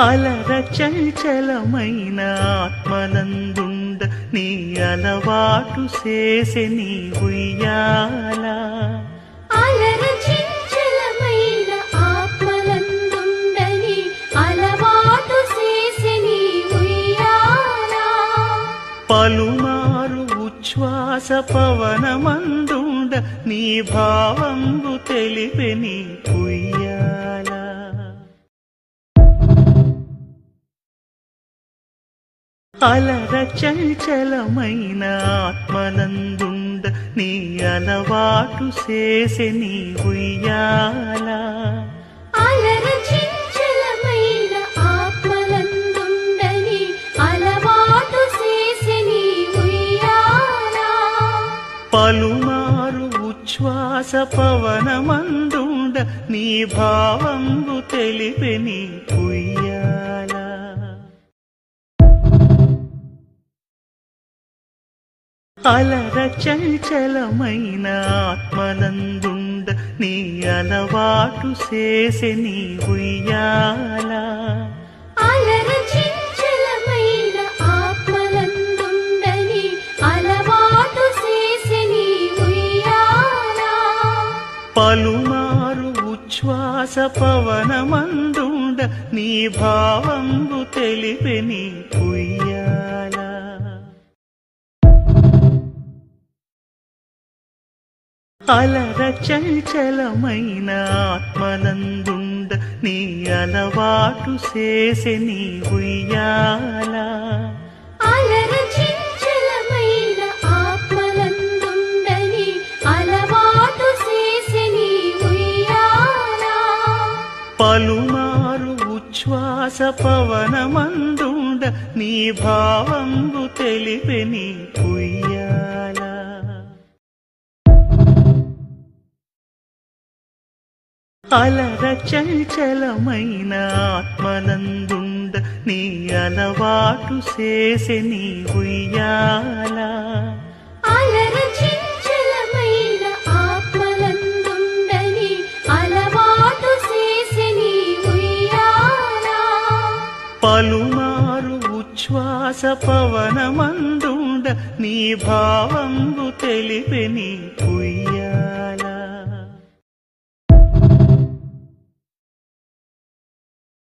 అలర చంచలమైన ఆత్మనందుండ నీ అలవాటు చేసే నీ ఉయ్యాల. అలర చంచలమైన ఆత్మనందుండ నీ అలవాటు చేసే నీ ఉయ్యాల. పలుమారు ఉచ్ఛ్వాస పవనమందుండ నీ భావంబు తెలిపే నీ ఉయ్యాల. అలర చంచలమైన ఆత్మనందుండ నీ అలవాటు చేసే నీ ఉయ్యాల. అలర చంచలమైన ఆత్మనందుండ నీ అలవాటు చేసే నీ ఉయ్యాల. పలుమారు ఉచ్ఛ్వాస పవనమందుండ నీ భావంబు తెలిపే నీ ఉయ్యాల. అలర చంచలమైన ఆత్మనందుండ నీ అలవాటు చేసే నీ ఉయ్యాల. అలర చంచలమైన ఆత్మనందుండ నీ అలవాటు చేసే నీ ఉయ్యాల. పలుమారు ఉచ్ఛ్వాస పవనమందుండ నీ భావంబు తెలిపే నీ ఉయ్యాల. అలర చంచలమైన ఆత్మనందుండ నీ అలవాటు చేసే నీ ఉయ్యాల. అలర చంచలమైన ఆత్మనందుండ నీ అలవాటు చేసే నీ ఉయ్యాల. పలుమారు ఉచ్ఛ్వాస పవనమందుండ నీ భావంబు తెలిపే నీ ఉయ్యాల. అలర చంచలమైన ఆత్మనందుండ నీ అలవాటు చేసే నీ ఉయ్యాల. అలర చంచలమైన ఆత్మనందుండ నీ అలవాటు చేసే నీ ఉయ్యాల. పలుమారు ఉచ్ఛ్వాస పవనమందుండ నీ భావంబు తెలిపే నీ ఉయ్యాల.